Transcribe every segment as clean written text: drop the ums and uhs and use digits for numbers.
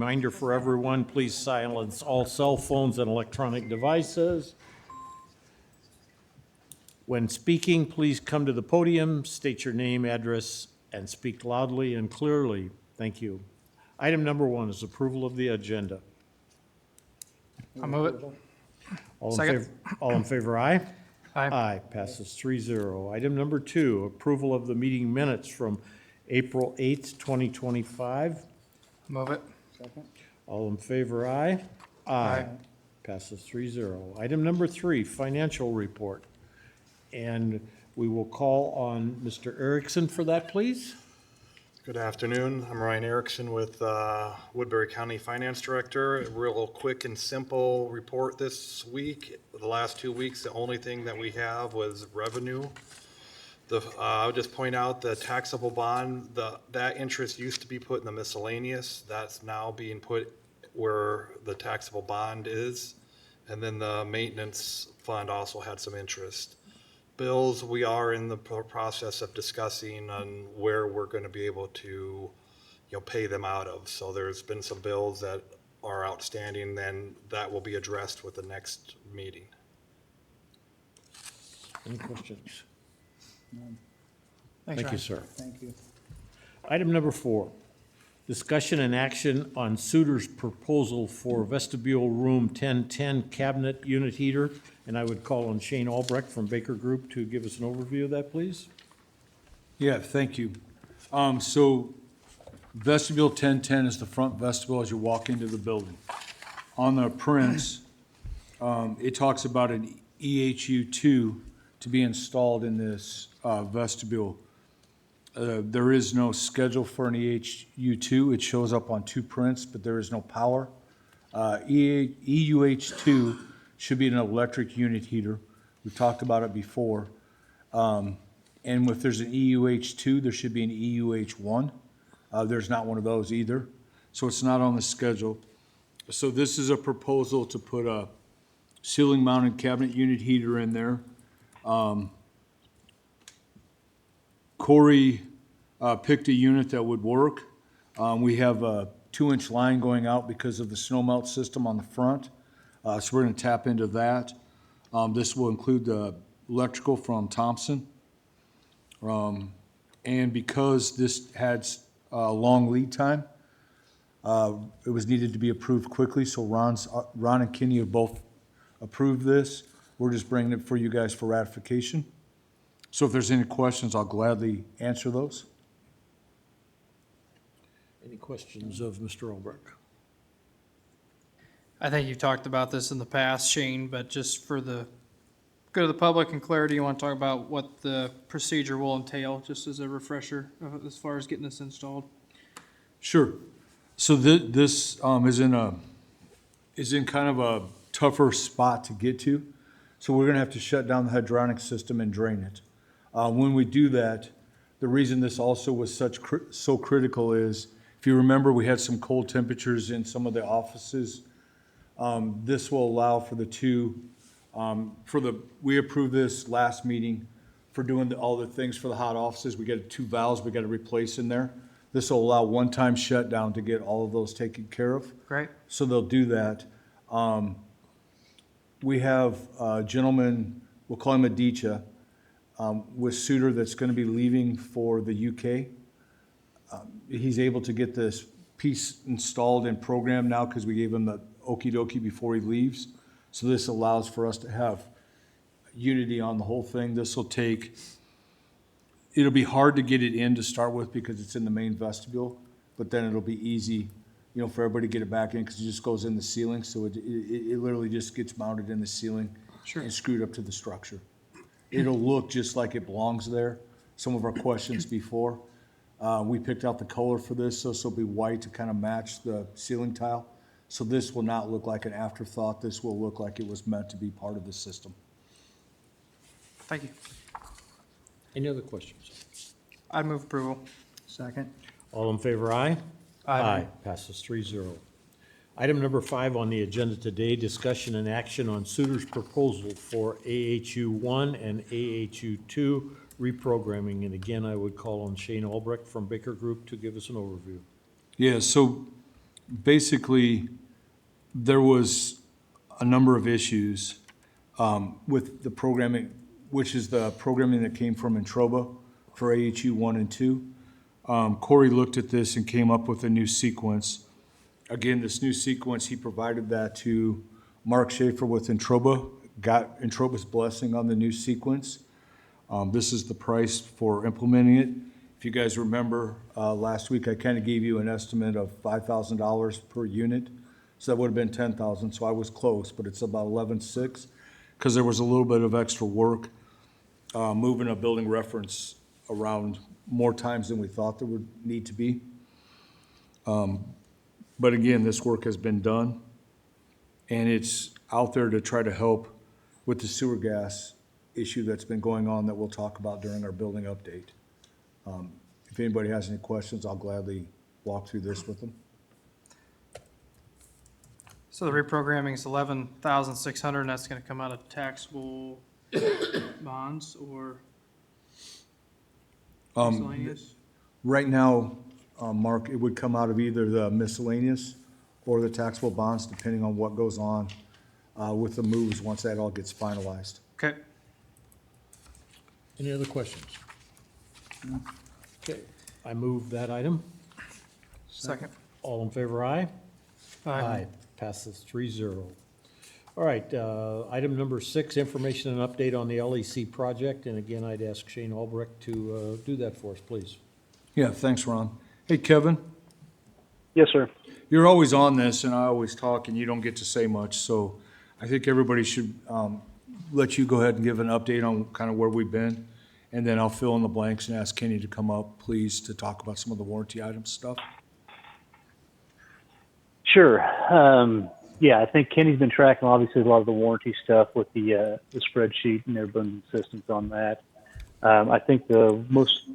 Reminder for everyone, please silence all cell phones and electronic devices. When speaking, please come to the podium, state your name, address, and speak loudly and clearly. Thank you. Item number 1 is approval of the agenda. I'll move it. Second. All in favor, aye? Aye. Aye, passes 3-0. Item number 2, approval of the meeting minutes from April 8th, 2025. Move it. All in favor, aye? Aye. Passes 3-0. Item number 3, financial report. And we will call on Mr. Erickson for that, please. Good afternoon. I'm Ryan Erickson with Woodbury County Finance Director. A real quick and simple report this week. The last 2 weeks, the only thing that we have was revenue. I would just point out the taxable bond, that interest used to be put in the miscellaneous. That's now being put where the taxable bond is. And then the maintenance fund also had some interest. Bills, we are in the process of discussing on where we're going to be able to, pay them out of. So there's been some bills that are outstanding, then that will be addressed with the next meeting. Any questions? Thanks, Thank you, Ryan. sir. Thank you. Item number 4, discussion and action on suitor's proposal for vestibule room 1010 cabinet unit heater. And I would call on Shane Albrecht from Baker Group to give us an overview of that, please. Yeah, thank you. So vestibule 1010 is the front vestibule as you walk into the building. On the prints, it talks about an EHU2 to be installed in this vestibule. There is no schedule for an EHU2. It shows up on 2 prints, but there is no power. EUH2 should be an electric unit heater. We've talked about it before. And if there's an EUH2, there should be an EUH1. There's not one of those either. So it's not on the schedule. So this is a proposal to put a ceiling mounted cabinet unit heater in there. Corey picked a unit that would work. We have a 2-inch line going out because of the snow melt system on the front. So we're going to tap into that. This will include the electrical from Thompson. And because this had a long lead time, it was needed to be approved quickly. So Ron and Kenny have both approved this. We're just bringing it for you guys for ratification. So if there's any questions, I'll gladly answer those. Any questions of Mr. Albrecht? I think you've talked about this in the past, Shane, but just for the good of the public and clarity, you want to talk about what the procedure will entail, just as a refresher as far as getting this installed? Sure. So this is in kind of a tougher spot to get to. So we're going to have to shut down the hydronic system and drain it. When we do that, the reason this also was so critical is, if you remember, we had some cold temperatures in some of the offices. This will allow for the two, we approved this last meeting for doing all the things for the hot offices. We got 2 valves we got to replace in there. This will allow one-time shutdown to get all of those taken care of. Great. So they'll do that. We have a gentleman, we'll call him Aditya, with Suter that's going to be leaving for the UK. He's able to get this piece installed and programmed now because we gave him the okie dokie before he leaves. So this allows for us to have unity on the whole thing. It'll be hard to get it in to start with because it's in the main vestibule, but then it'll be easy, for everybody to get it back in because it just goes in the ceiling. So it literally just gets mounted in the ceiling. Sure. And screwed up to the structure. It'll look just like it belongs there. Some of our questions before, we picked out the color for this, so this will be white to kind of match the ceiling tile. So this will not look like an afterthought. This will look like it was meant to be part of the system. Thank you. Any other questions? I'd move approval. Second. All in favor, aye? Aye. Passes 3-0. Item number 5 on the agenda today, discussion and action on suitor's proposal for AHU1 and AHU2 reprogramming. And again, I would call on Shane Albrecht from Baker Group to give us an overview. Yeah, so basically, there was a number of issues with the programming, which is the programming that came from Introba for AHU 1 and 2. Corey looked at this and came up with a new sequence. Again, this new sequence, he provided that to Mark Schaefer with Introba, got Introba's blessing on the new sequence. This is the price for implementing it. If you guys remember, last week I kind of gave you an estimate of $5,000 per unit. So that would have been 10,000, so I was close, but it's about 11.6 because there was a little bit of extra work moving a building reference around more times than we thought there would need to be. But again, this work has been done, and it's out there to try to help with the sewer gas issue that's been going on that we'll talk about during our building update. If anybody has any questions, I'll gladly walk through this with them. So the reprogramming is 11,600, and that's gonna come out of taxable bonds or miscellaneous? Right now, Mark, it would come out of either the miscellaneous or the taxable bonds, depending on what goes on with the moves once that all gets finalized. Okay, Any other questions? Okay, I move that item. second. All in favor, aye? Passes 3-0. All right, item number 6, information and update on the LEC project. And again, I'd ask Shane Albrecht to do that for us, please. Yeah, thanks, Ron. Hey, Kevin, Yes, sir. you're always on this, and I always talk, and you don't get to say much, so I think everybody should let you go ahead and give an update on kind of where we've been, and then I'll fill in the blanks and ask Kenny to come up, please, to talk about some of the warranty item stuff. Sure. Yeah, I think Kenny's been tracking obviously a lot of the warranty stuff with the spreadsheet and their bundling systems on that. I think the most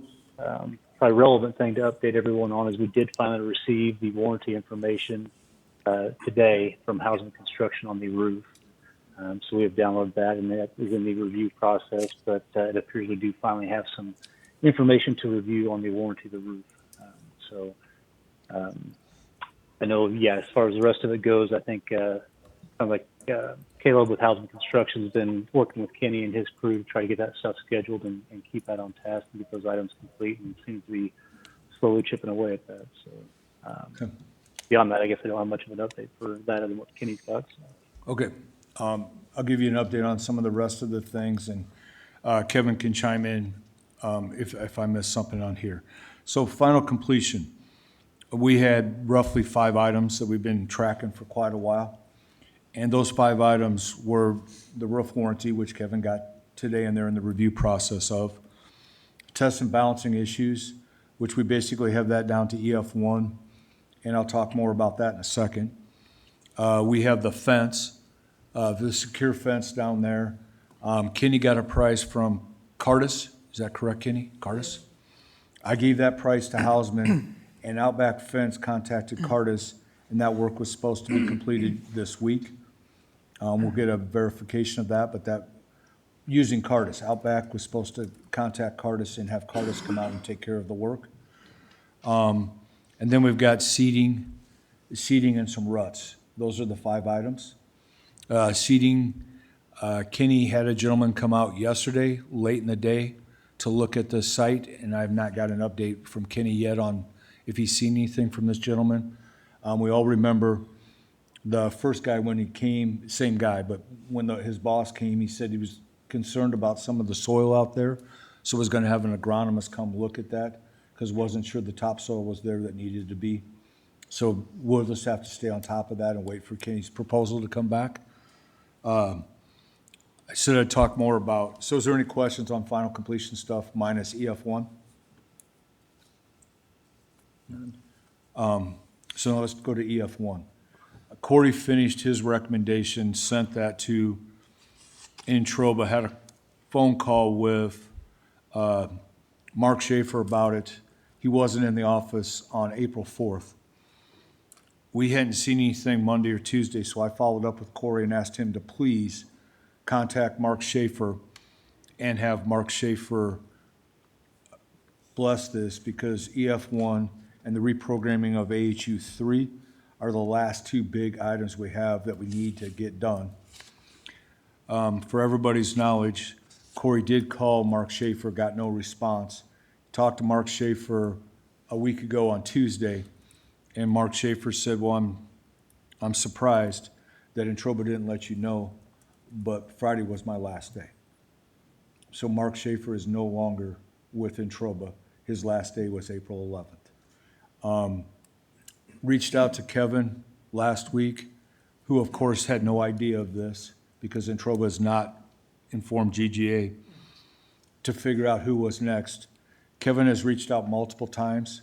probably relevant thing to update everyone on is we did finally receive the warranty information today from Housing Construction on the roof. So we have downloaded that, and that is in the review process, but it appears we do finally have some information to review on the warranty of the roof. I know, yeah, as far as the rest of it goes, I think kind of like Caleb with Housing Construction has been working with Kenny and his crew to try to get that stuff scheduled and keep that on task and get those items complete, and seems to be slowly chipping away at that. So beyond that, I guess I don't have much of an update for that other than what Kenny's got. So. Okay. I'll give you an update on some of the rest of the things, and Kevin can chime in if I miss something on here. So final completion. We had roughly 5 items that we've been tracking for quite a while. And those 5 items were the roof warranty, which Kevin got today, and they're in the review process of. Test and balancing issues, which we basically have that down to EF1, and I'll talk more about that in a second. We have the fence, the secure fence down there. Kenny got a price from Cardis. Is that correct, Kenny? Cardis? I gave that price to Hausman, and Outback Fence contacted Cardis, and that work was supposed to be completed this week. We'll get a verification of that, but that, using Cardis, Outback was supposed to contact Cardis and have Cardis come out and take care of the work. And then we've got seating and some ruts. Those are the 5 items. Seating, Kenny had a gentleman come out yesterday, late in the day, to look at the site, and I have not got an update from Kenny yet on if he's seen anything from this gentleman. We all remember the first guy when he came, same guy, but when his boss came, he said he was concerned about some of the soil out there, so was gonna have an agronomist come look at that, because wasn't sure the topsoil was there that needed to be. So we'll just have to stay on top of that and wait for Kenny's proposal to come back. I said I'd talk more about, so is there any questions on final completion stuff minus EF1? So now let's go to EF1. Corey finished his recommendation, sent that to Introba, had a phone call with Mark Schaefer about it. He wasn't in the office on April 4th. We hadn't seen anything Monday or Tuesday, so I followed up with Corey and asked him to please contact Mark Schaefer and have Mark Schaefer bless this, because EF1 and the reprogramming of AHU 3 are the last two big items we have that we need to get done. For everybody's knowledge, Corey did call Mark Schaefer, got no response. Talked to Mark Schaefer a week ago on Tuesday, and Mark Schaefer said, well, I'm surprised that Introba didn't let you know, but Friday was my last day. So Mark Schaefer is no longer with Introba. His last day was April 11th. Reached out to Kevin last week, who of course had no idea of this because Introba has not informed GGA to figure out who was next. Kevin has reached out multiple times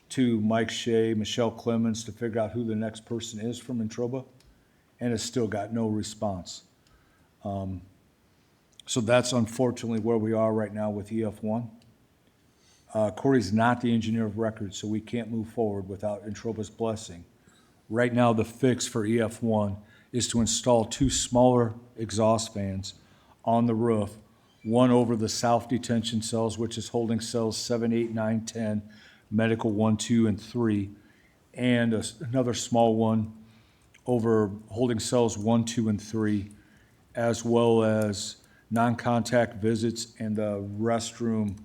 to Mike Shea, Michelle Clemens to figure out who the next person is from Introba and has still got no response. So that's unfortunately where we are right now with EF1. Corey's not the engineer of record, so we can't move forward without Introba's blessing. Right now, the fix for EF1 is to install two smaller exhaust fans on the roof, one over the south detention cells, which is holding cells 7, 8, 9, 10, medical 1, 2, and 3, and another small one over holding cells 1, 2, and 3, as well as non-contact visits and the restroom,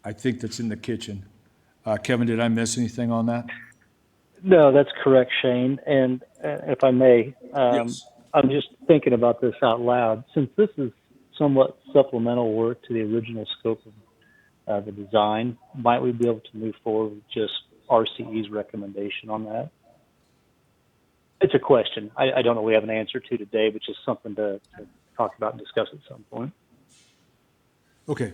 I think that's in the kitchen. Kevin, did I miss anything on that? No, that's correct, Shane. And if I may, Yes. I'm just thinking about this out loud. Since this is somewhat supplemental work to the original scope of the design, might we be able to move forward with just RCE's recommendation on that? It's a question. I don't know we have an answer to today, but just something to talk about and discuss at some point. Okay.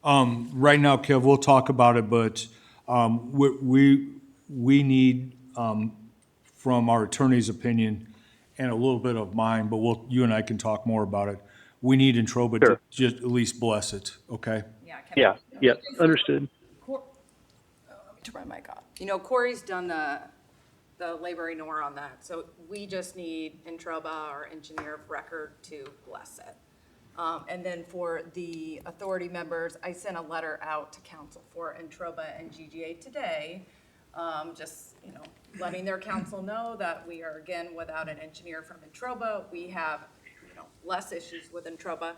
Right now, Kev, we'll talk about it, but we need, from our attorney's opinion and a little bit of mine, but you and I can talk more about it. We need Introba to Sure. just at least bless it, okay? Yeah, yeah, understood. Let me turn my mic off. You know, Corey's done the labor ignore on that, so we just need Introba, our engineer of record, to bless it. And then for the authority members, I sent a letter out to council for Introba and GGA today, just, you know, letting their council know that we are again without an engineer from Introba. We have, you know, less issues with Introba,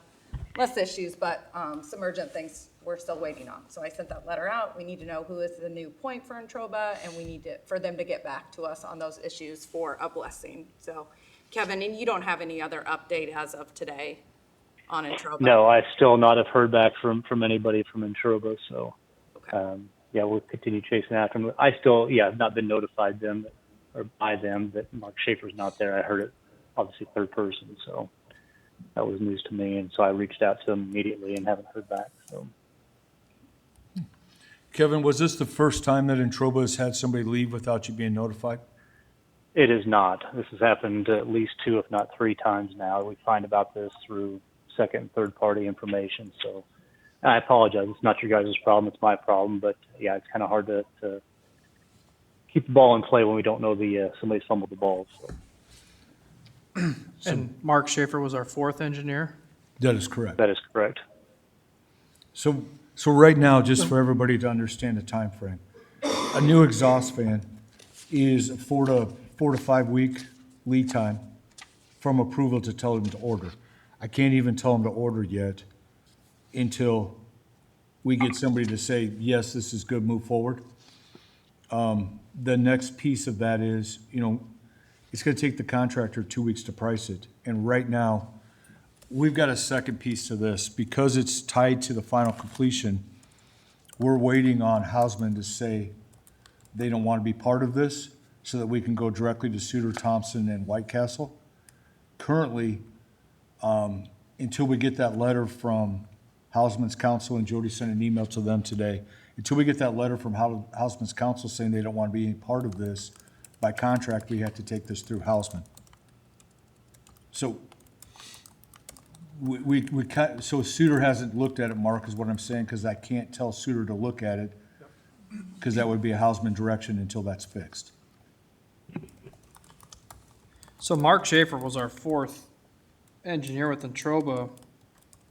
but some urgent things we're still waiting on. So I sent that letter out. We need to know who is the new point for Introba, and we need for them to get back to us on those issues for a blessing. So, Kevin, and you don't have any other update as of today on Introba? No, I still not have heard back from anybody from Introba, so Okay. yeah, we'll continue chasing after them. I still, have not been notified by them that Mark Schaefer's not there. I heard it obviously third person, so that was news to me, and so I reached out to them immediately and haven't heard back. So Kevin, was this the first time that Introba has had somebody leave without you being notified? it is not. This has happened at least 2, if not 3 times now. We find about this through second and third party information. So I apologize. It's not your guys' problem. It's my problem. But yeah, it's kind of hard to keep the ball in play when we don't know somebody's fumbled the ball. So And Mark Schaefer was our fourth engineer. That is correct. that is correct. So right now, just for everybody to understand the time frame, a new exhaust fan is a 4 to 5 week lead time from approval to tell them to order. I can't even tell them to order yet until we get somebody to say, yes, this is good, move forward. The next piece of that is, it's gonna take the contractor 2 weeks to price it. And right now, we've got a second piece to this. Because it's tied to the final completion, we're waiting on Hausman to say they don't want to be part of this so that we can go directly to Suter, Thompson, and White Castle. Currently, until we get that letter from Hausman's counsel, and Jody sent an email to them today, until we get that letter from Hausman's counsel saying they don't want to be any part of this, by contract, we have to take this through Hausman. So so Suter hasn't looked at it, Mark, is what I'm saying, because I can't tell Suter to look at it, because that would be a Hausman direction until that's fixed. So Mark Schaefer was our fourth engineer with Introba.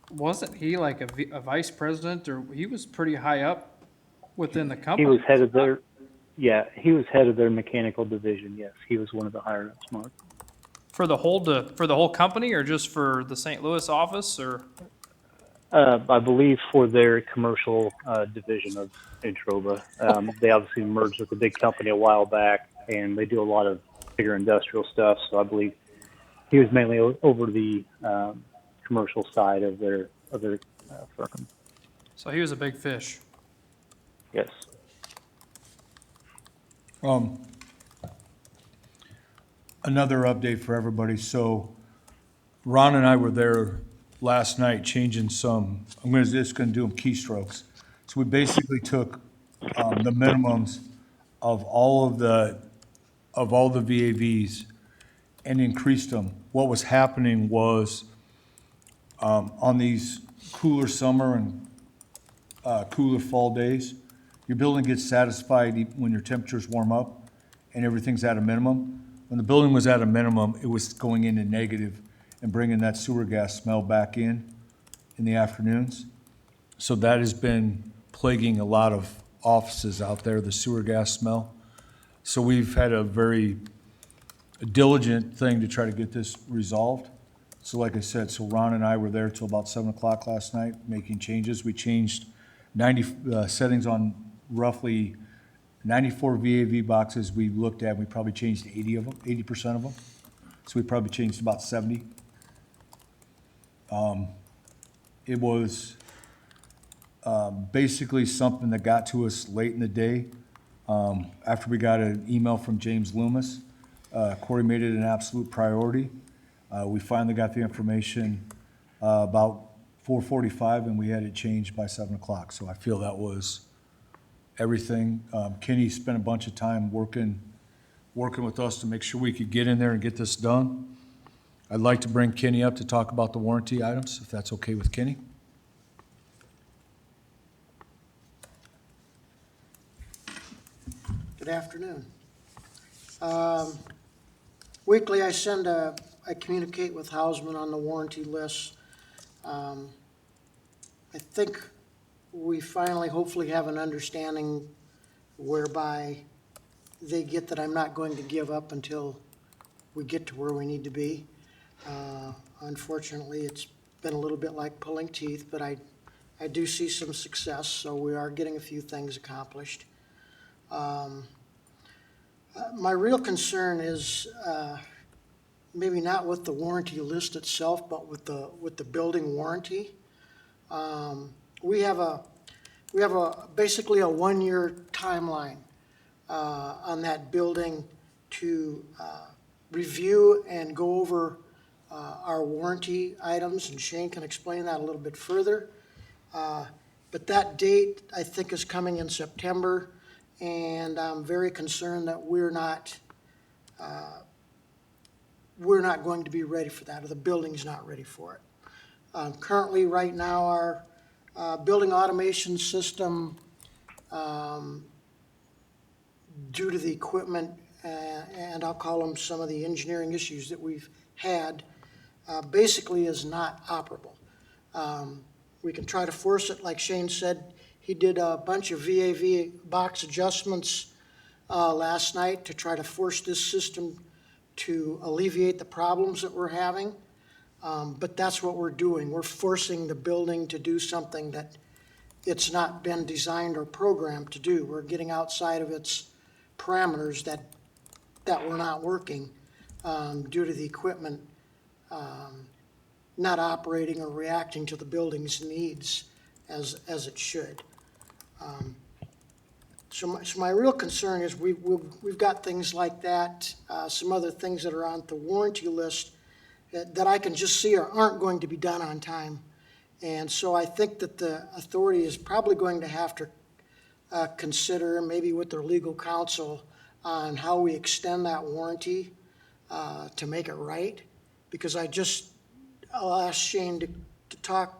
Wasn't he like a vice president, or he was pretty high up within the He company? was head of their Yeah, he was head of their mechanical division. Yes, he was one of the higher ups, Mark. For the whole company, or just for the St. Louis office, or? I believe for their commercial division of Introba. They obviously merged with a big company a while back, and they do a lot of bigger industrial stuff. So I believe he was mainly over the commercial side of their firm. So he was a big fish. Yes. Another update for everybody. So Ron and I were there last night changing some, just gonna do them keystrokes. So we basically took, the minimums of all the VAVs and increased them. What was happening was, on these cooler summer and, cooler fall days, your building gets satisfied when your temperatures warm up and everything's at a minimum. When the building was at a minimum, it was going into negative and bringing that sewer gas smell back in the afternoons. So that has been plaguing a lot of offices out there, the sewer gas smell. So we've had a very diligent thing to try to get this resolved. So like I said, so Ron and I were there till about 7 o'clock last night, making changes. We changed 90 settings on roughly 94 VAV boxes we looked at. We probably changed 80 of them, 80% of them. So we probably changed about 70. It was basically something that got to us late in the day. After we got an email from James Loomis, Corey made it an absolute priority. We finally got the information about 4:45, and we had it changed by 7 o'clock. So I feel that was everything. Kenny spent a bunch of time working with us to make sure we could get in there and get this done. I'd like to bring Kenny up to talk about the warranty items, if that's okay with Kenny. Good afternoon. Weekly, I communicate with Hausman on the warranty list. I think we finally hopefully have an understanding whereby they get that I'm not going to give up until we get to where we need to be. Unfortunately, it's been a little bit like pulling teeth, but I do see some success, so we are getting a few things accomplished. My real concern is maybe not with the warranty list itself, but with the building warranty. We have basically a 1-year timeline on that building to review and go over our warranty items, and Shane can explain that a little bit further. But that date, I think, is coming in September, and I'm very concerned that we're not going to be ready for that, or the building's not ready for it. Currently, right now, our building automation system, due to the equipment, and I'll call them some of the engineering issues that we've had, basically is not operable. We can try to force it, like Shane said. He did a bunch of VAV box adjustments last night to try to force this system to alleviate the problems that we're having. But that's what we're doing. We're forcing the building to do something that it's not been designed or programmed to do. We're getting outside of its parameters that were not working due to the equipment not operating or reacting to the building's needs as it should. So my real concern is we've got things like that, some other things that are on the warranty list that I can just see aren't going to be done on time. And so I think that the authority is probably going to have to consider, maybe with their legal counsel, on how we extend that warranty to make it right. Because I'll ask Shane to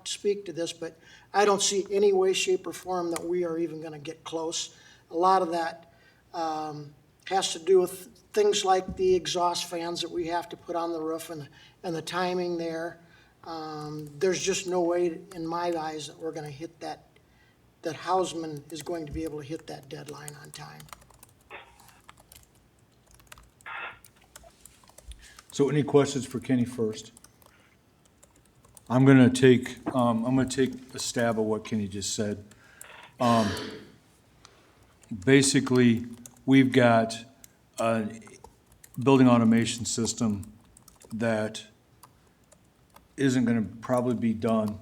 speak to this, but I don't see any way, shape, or form that we are even going to get close. A lot of that has to do with things like the exhaust fans that we have to put on the roof and the timing there. There's just no way, in my eyes, that we're going to hit that Hausman is going to be able to hit that deadline on time. So any questions for Kenny first? I'm gonna take a stab at what Kenny just said. Basically, we've got a building automation system that isn't gonna probably be done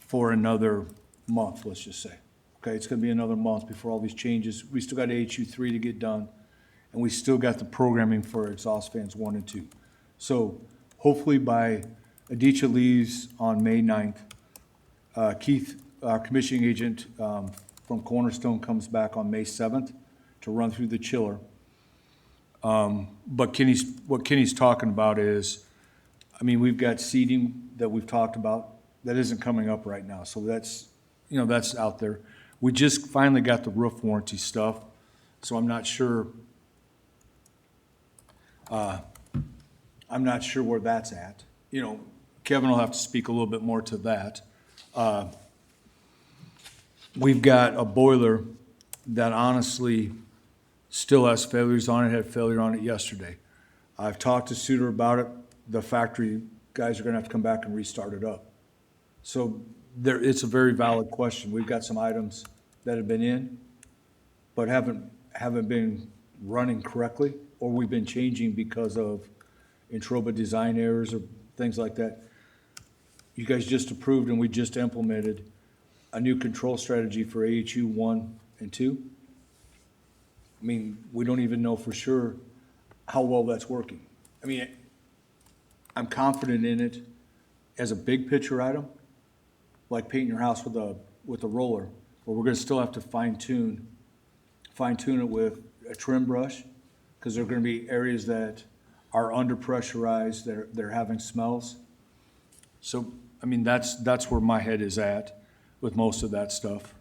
for another month, let's just say. Okay, it's gonna be another month before all these changes. We still got AHU3 to get done, and we still got the programming for exhaust fans 1 and 2. So hopefully by Aditya leaves on May 9th, Keith, our commissioning agent from Cornerstone, comes back on May 7th to run through the chiller. But what Kenny's talking about is, I mean, we've got seeding that we've talked about that isn't coming up right now, so that's, that's out there. We just finally got the roof warranty stuff, so I'm not sure where that's at. Kevin will have to speak a little bit more to that. We've got a boiler that honestly still has failures on it, had failure on it yesterday. I've talked to Suter about it. The factory guys are gonna have to come back and restart it up. So it's a very valid question. We've got some items that have been in, but haven't been running correctly, or we've been changing because of Introba design errors or things like that. You guys just approved and we just implemented a new control strategy for AHU 1 and 2. I mean, we don't even know for sure how well that's working. I mean, I'm confident in it as a big picture item, like painting your house with a roller, but we're gonna still have to fine tune it with a trim brush, because there are gonna be areas that are under pressurized, they're having smells. So, I mean, that's where my head is at with most of that stuff.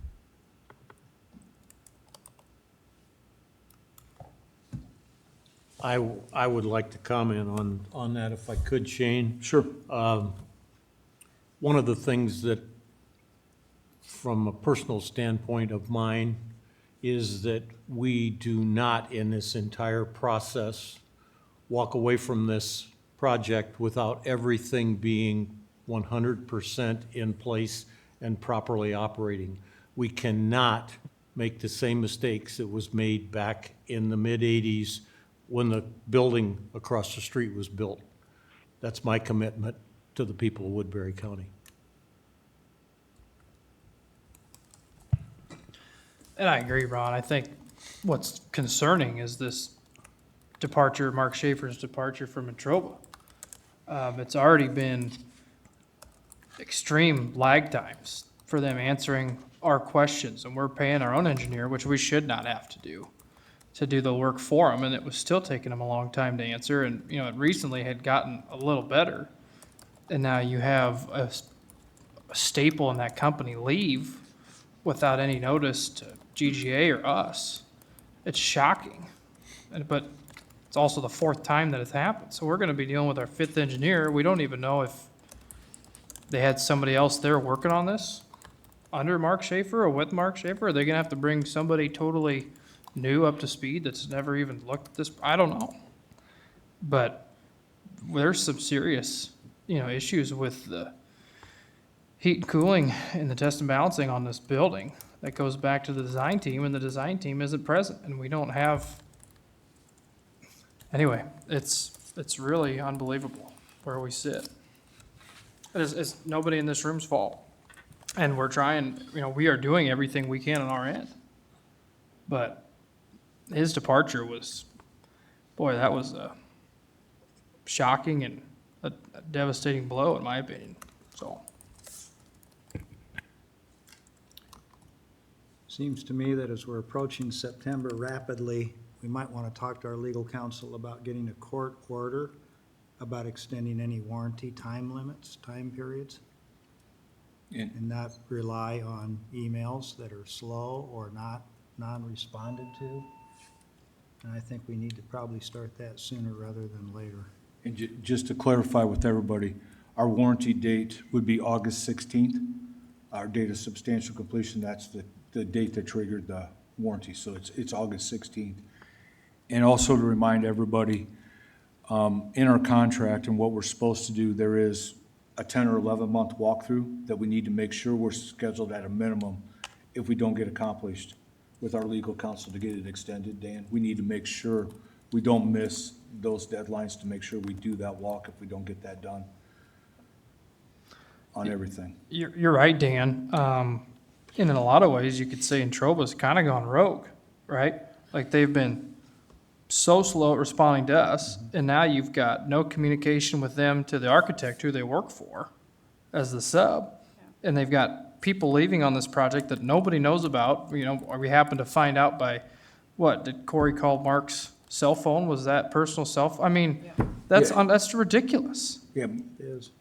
I would like to comment on that if I could, Shane. Sure. One of the things that, from a personal standpoint of mine, is that we do not, in this entire process, walk away from this project without everything being 100% in place and properly operating. We cannot make the same mistakes that was made back in the mid-'80s when the building across the street was built. That's my commitment to the people of Woodbury County. And I agree, Ron. I think what's concerning is this departure, Mark Schaefer's departure from Introba. It's already been extreme lag times for them answering our questions, and we're paying our own engineer, which we should not have to do the work for them, and it was still taking them a long time to answer. And, it recently had gotten a little better, and now you have a staple in that company leave without any notice to GGA or us. It's shocking, but it's also the fourth time that it's happened. So we're gonna be dealing with our fifth engineer. We don't even know if they had somebody else there working on this under Mark Schaefer or with Mark Schaefer. Are they gonna have to bring somebody totally new up to speed that's never even looked at this? I don't know. But there's some serious, issues with the heat and cooling and the test and balancing on this building that goes back to the design team, and the design team isn't present, and we don't have. Anyway, it's really unbelievable where we sit. It's nobody in this room's fault, and we're trying. We are doing everything we can on our end, but his departure was, boy, that was a shocking and a devastating blow, in my opinion. So. Seems to me that as we're approaching September rapidly, we might want to talk to our legal counsel about getting a court order about extending any warranty time limits, time periods, and not rely on emails that are slow or not non-responded to. And I think we need to probably start that sooner rather than later. And just to clarify with everybody, our warranty date would be August 16th. Our date of substantial completion, that's the date that triggered the warranty, so it's August 16th. And also to remind everybody, In our contract and what we're supposed to do, there is a 10 or 11-month walkthrough that we need to make sure we're scheduled at a minimum if we don't get accomplished with our legal counsel to get it extended, Dan. We need to make sure we don't miss those deadlines to make sure we do that walk if we don't get that done on everything. You're right, Dan. And in a lot of ways, you could say Entroba's kind of gone rogue, right? Like they've been so slow at responding to us, and now you've got no communication with them to the architect who they work for as the sub. And they've got people leaving on this project that nobody knows about, you know, or we happen to find out by, what, did Corey call Mark's cell phone? Was that personal cell phone? I mean, that's ridiculous. Yeah, Is,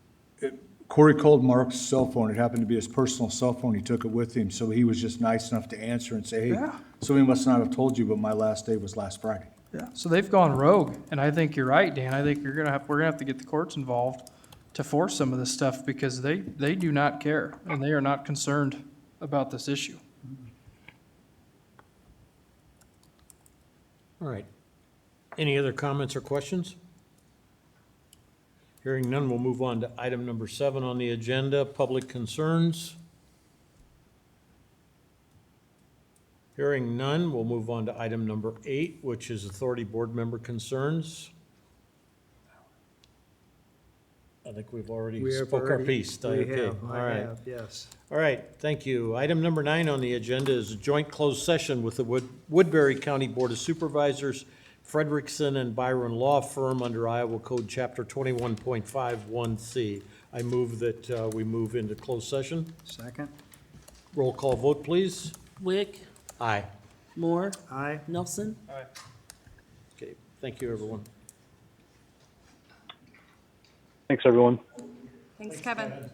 Corey called Mark's cell phone. It happened to be his personal cell phone. He took it with him, so he was just nice enough to answer and say, hey, Yeah. somebody must not have told you, but my last day was last Friday. So they've gone rogue, and I think you're right, Dan. I think we're gonna have to get the courts involved to force some of this stuff because they do not care and they are not concerned about this issue. All right. Any other comments or questions? Hearing none, we'll move on to item number 7 on the agenda, public concerns. Hearing none, we'll move on to item number 8, which is authority board member concerns. I think we've already we have spoke our already- piece. We Okay, have, all I right. have, yes. All right, thank you. Item number 9 on the agenda is a joint closed session with the Woodbury County Board of Supervisors, Frederickson and Byron Law Firm under Iowa Code Chapter 21.51C. I move that we move into closed session. Second? Roll call vote, please. Wick, Aye. Moore, Aye. Nelson. Okay, thank you, everyone. Thanks, everyone. Thanks, Kevin.